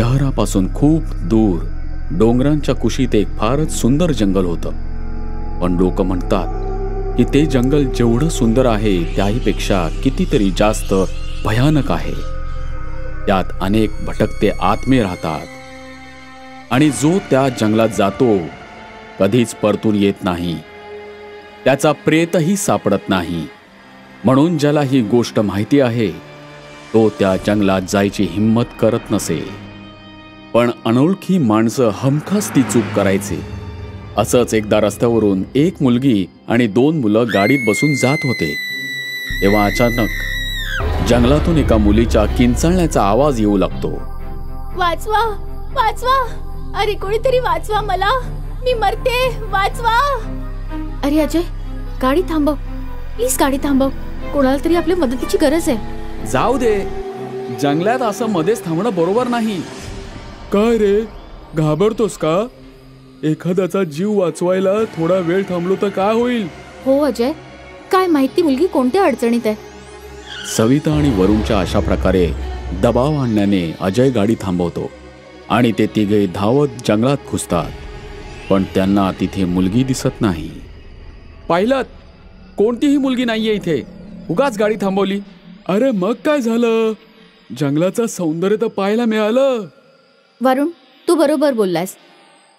शहरापासून खूप दूर डोंगरांच्या कुशीत एक फारच सुंदर जंगल होतं. पण लोक म्हणतात की ते जंगल जेवढं सुंदर आहे त्याहीपेक्षा कितीतरी जास्त भयानक आहे. त्यात अनेक भटकते आत्मे राहतात आणि जो त्या जंगलात जातो कधीच परतून येत नाही. त्याचा प्रेतही सापडत नाही. म्हणून ज्याला ही गोष्ट माहिती आहे तो त्या जंगलात जायची हिम्मत करत नसे. पण अनोळखी माणसं हमखास ती चूक करायचे. असंच एकदा रस्त्यावरून एक मुलगी आणि 2 मुलं गाडीत बसून जात होते. तेव्हा अचानक जंगलातून एका मुलीच्या किंचाळण्याचा आवाज येऊ लागतो. वाचवा, वाचवा, अरे कोणीतरी वाचवा मला, मी मरते, वाचवा. अरे अजय, गाडी थांबव प्लीज, गाडी थांबव. कोणाला तरी आपल्या मदतीची गरज आहे. जाऊ दे, जंगलात असं मध्येच थांबणं बरोबर नाही. काय रे, घाबरतोस का? एखाद्याचा जीव वाचवायला थोडा वेळ थांबलो तर काय होईल? हो अजय, काय माहिती मुलगी कोणत्या अडचणीत आहे. सविता आणि वरुणच्या अशा प्रकारे दबाव आणण्याने अजय गाडी थांबवतो आणि ते तिघे धावत जंगलात घुसतात. पण त्यांना तिथे मुलगी दिसत नाही. पाहिलं, कोणतीही मुलगी नाहीये इथे. उगाच गाडी थांबवली. अरे मग काय झालं? जंगलाचं सौंदर्य तर पाहायला मिळालं. वरुण, तू बरोबर बोललास.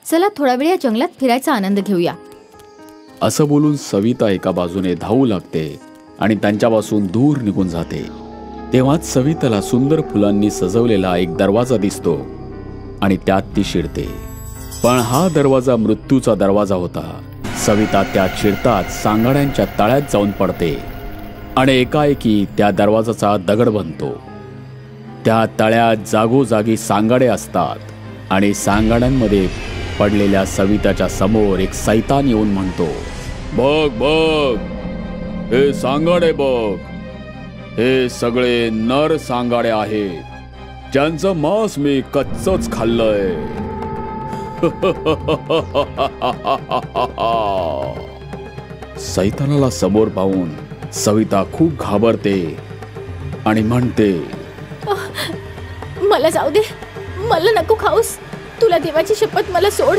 चला थोडा वेळ या जंगलात फिरायचा आनंद घेऊया. असं बोलून सविता एका बाजूने धावू लागते आणि त्यांच्यापासून दूर निघून जाते. तेव्हाच सविताला सुंदर फुलांनी सजवलेला एक दरवाजा दिसतो आणि त्यात ती शिरते. पण हा दरवाजा मृत्यूचा दरवाजा होता. सविता त्यात शिरताच सांगाड्यांच्या तळ्यात जाऊन पडते आणि एकाएकी त्या दरवाजाचा दगड बनतो. त्या तळ्यात जागोजागी सांगाडे असतात आणि सांगाड्यांमध्ये पडलेल्या सविताच्या समोर एक सैतान येऊन म्हणतो, बघ बघ, हे सांगाडे बघ. हे सगळे नर सांगाडे आहेत, ज्यांचं मांस मी कच्चच खाल्लंय. सैतानाला समोर पाहून सविता खूप घाबरते आणि म्हणते, मला जाऊ दे, मला नको खाऊस. तुला देवाची शपथ, मला सोड.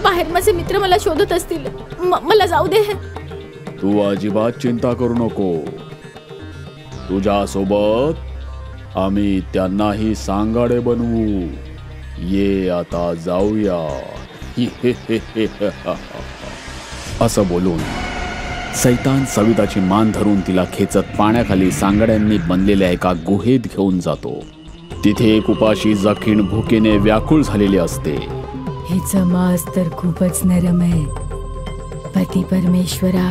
बाहेर माझे मित्र मला शोधत असतील. मला जाऊ दे. तू अजिबात चिंता करू नको. तुझ्या सोबत आम्ही त्यांनाही सांगाडे बनवू. ये आता जाऊया. असं बोलून सैतान सविताची मान धरून तिला खेचत पाण्याखाली सांगाड्यांनी बनलेल्या एका गुहेत घेऊन जातो. तिथे एक उपाशी जखीण भुकेने व्याकुळ झालेली असते. हिचं मांस तर खूपच नरम आहे. पती परमेश्वरा,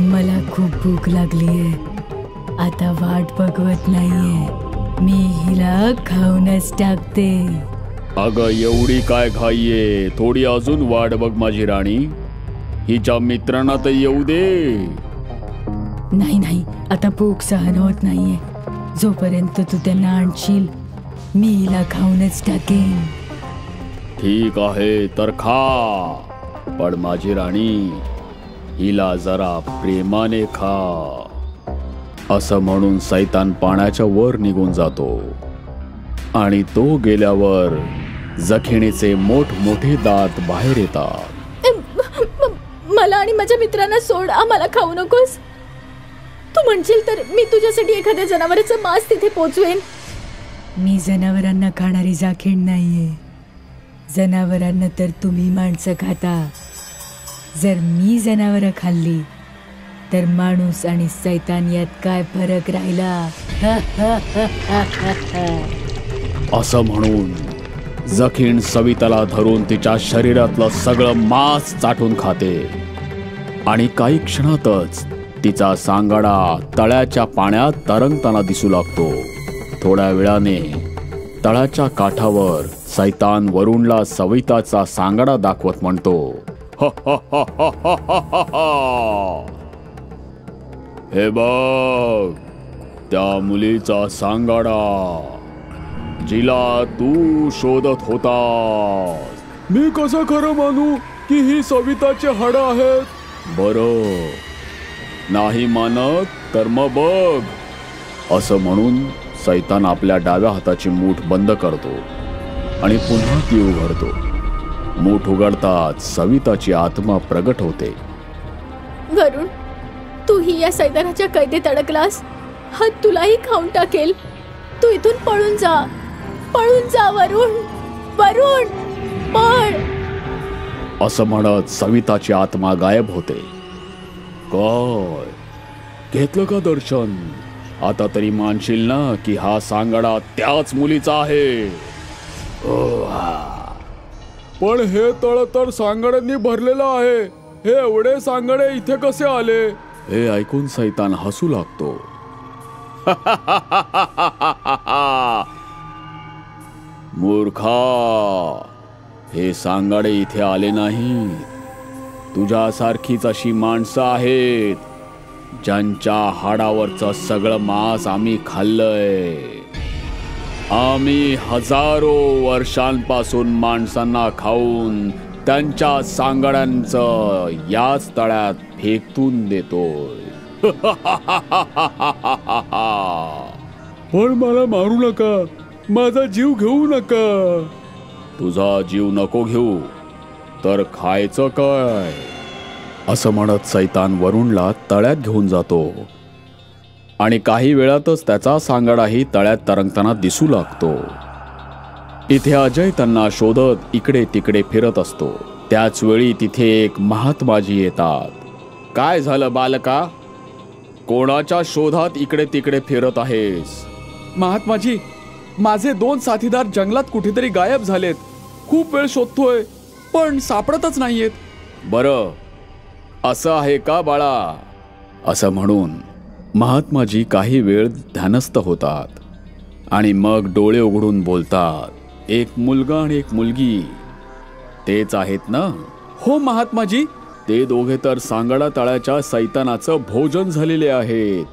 मला खूप भूक लागलीये. आता वाट बघवत नाहीये, मी हिला खाऊनच टाकते. अगं, एवढी काय घाईये? थोडी अजून वाट बघ माझी राणी. हिच्या मित्रांना तर येऊ दे. नाही नाही, आता भूक सहन होत नाहीये. जोपर्यंत तू त्यांना आणशील मी हिला खाऊनच टाकेन. ठीक आहे तर खा, पण माझी राणी हिला जरा प्रेमाने खा. असं म्हणून सैतान पाण्याच्या वर निघून जातो आणि तो गेल्यावर जखिणीचे मोठमोठे दात बाहेर येतात. मला आणि माझ्या मित्रांना सोड, आम्हाला खाऊ नकोस. तू म्हणशील तर मी तुझ्यासाठी एखाद्या जनावराचं मांस तिथे पोचवेन. मी जनावरांना खाणारी जाखीण नाहीये. जनावरांना तर तुम्ही माणसं खाता. जर मी जनावरं खाल्ली तर माणूस आणि सैतान यात काय फरक राहिला? असं म्हणून जखीण सविताला धरून तिच्या शरीरातलं सगळं मांस चाटून खाते आणि काही क्षणातच तिचा सांगाडा तळ्याच्या पाण्यात तरंगताना दिसू लागतो. थोड्या वेळाने तळ्याच्या काठावर सैतान वरुणला सविताचा सांगाडा दाखवत म्हणतो, हे बघ, त्या मुलीचा सांगाडा जिला तू शोधत होता. मी कसं खरं मानू की ही सविताची हाडं आहेत? बरं, नाही मानत तर मग बघ. असं म्हणून सैतान आपल्या डाव्या हाताची मूठ बंद करतो आणि पुन्हा ती उघडतो. मूठ उघडताच सविताची आत्मा प्रगट होते. वरुण, तूही या सैतानाच्या कैदेत अडकलास. हा तुलाही खाऊन टाकेल. तू इथून पळून जा, पळून जा वरुण. वरुण, पळ. असं म्हणत सविताची आत्मा गायब होते. काय घेतलं का दर्शन? आता तरी मानशील ना की हा सांगाडा त्याच मुलीचा आहे. पण हे तळ तर सांगाड्यांनी भरलेलं आहे. हे एवढे सांगाडे इथे कसे आले? हे ऐकून सैतान हसू लागतो. मूर्खा, हे सांगाडे इथे आले नाहीत. तुझ्यासारखीच अशी माणसं आहेत ज्यांच्या हाडावरचं सगळं मांस आम्ही खाल्लंय. आम्ही हजारो वर्षांपासून माणसांना खाऊन त्यांच्या सांगाड्यांचं याच तळ्यात फेकून देतोय. पण मला मारू नका, माझा जीव घेऊ नका. तुझा जीव नको घेऊ तर खायचं काय? असं म्हणत सैतान वरुणला तळ्यात घेऊन जातो आणि काही वेळातच त्याचा सांगाडाही तळ्यात तरंगताना दिसू लागतो. इथे अजय त्यांना शोधत इकडे तिकडे फिरत असतो. त्याच वेळी तिथे एक महात्माजी येतात. काय झालं बालका? कोणाच्या शोधात इकडे तिकडे फिरत आहेस? महात्माजी, माझे 2 साथीदार जंगलात कुठेतरी गायब झालेत. खूप वेळ शोधतोय पण सापडतच नाहीयेत. बरं, असं आहे का बाळा? असं म्हणून महात्माजी काही वेळ ध्यानस्थ होतात आणि मग डोळे उघडून बोलतात. एक मुलगा आणि एक मुलगी, तेच आहेत ना? हो महात्माजी. ते दोघे तर सांगाडा तळ्याच्या सैतानाचं भोजन झालेले आहेत.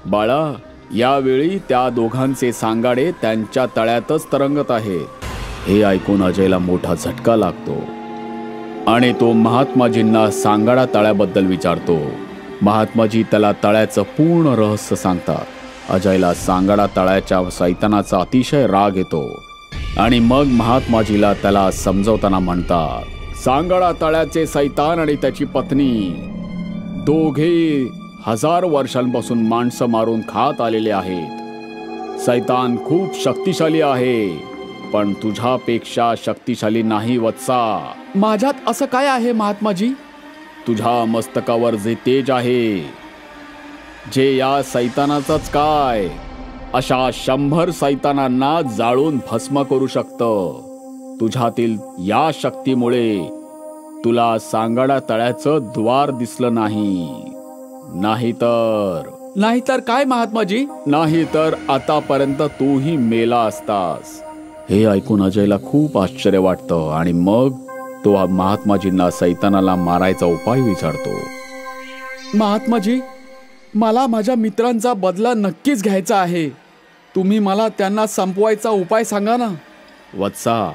बाळा, यावेळी त्या दोघांचे सांगाडे त्यांच्या तळ्यातच तरंगत आहेत. हे ऐकून अजयला मोठा झटका लागतो आणि तो महात्माजींना सांगाडा तळ्याबद्दल विचारतो. महात्माजी त्याला तळ्याचं पूर्ण रहस्य सांगतात. अजयला सांगाडा तळ्याच्या सैतानाचा अतिशय राग येतो आणि मग महात्माजीला त्याला समजवताना म्हणतात, सांगाडा तळ्याचे सैतान आणि त्याची पत्नी दोघे 1000 वर्षांपासून माणसं मारून खात आलेले आहेत. सैतान खूप शक्तिशाली आहे पण तुझ्यापेक्षा शक्तिशाली नाही वत्सा. माझ्यात असं काय आहे महात्माजी? तुझ्या मस्तकावर जे तेज आहे, जे या सैतानाचंच काय अशा 100 सैतानांना जाळून भस्म करू शकतं. तुझ्यातील या शक्तीमुळे तुला सांगाडा तळ्याचं द्वार दिसलं नाही. नाहीतर काय महात्माजी? नाहीतर आतापर्यंत तूही मेला असतास. हे ऐकून अजयला खूप आश्चर्य वाटतं आणि मग तो महात्माजींना सैतानाला मारायचा उपाय विचारतो. महात्माजी, मला माझ्या मित्रांचा बदला नक्कीच घ्यायचा आहे. तुम्ही मला त्यांना संपवायचा उपाय सांगा ना. वत्सा,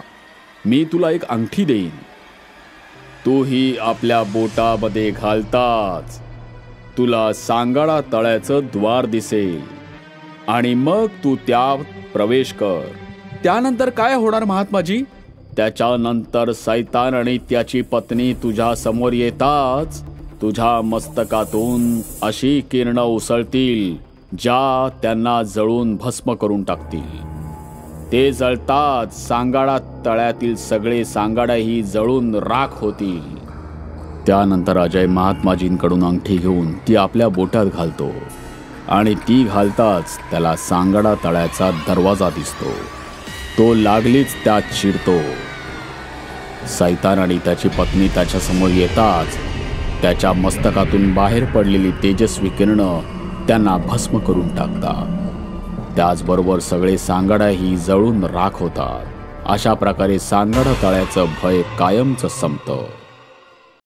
मी तुला एक अंगठी देईन. तू ही आपल्या बोटामध्ये घालताच तुला सांगाडा तळ्याचं द्वार दिसेल आणि मग तू त्यात प्रवेश कर. त्यानंतर काय होणार महात्माजी? त्याच्यानंतर सैतान आणि त्याची पत्नी तुझ्या समोर येताच तुझ्या मस्तकातून अशी किरणं उसळतील ज्या त्यांना जळून भस्म करून टाकतील. ते जळताच सांगाडा तळ्यातील सगळे सांगाडाही जळून राख होतील. त्यानंतर अजय महात्माजींकडून अंगठी घेऊन ती आपल्या बोटात घालतो आणि ती घालताच त्याला सांगाडा तळ्याचा दरवाजा दिसतो. तो लागलीच त्यात शिरतो. सैतान आणि त्याची पत्नी त्याच्यासमोर येताच त्याच्या मस्तकातून बाहेर पडलेली तेजस्वी किरणं त्यांना भस्म करून टाकतात. त्याचबरोबर सगळे सांगाडाही जळून राख होतात. अशा प्रकारे सांगाडा तळ्याचं भय कायमचं संपतं.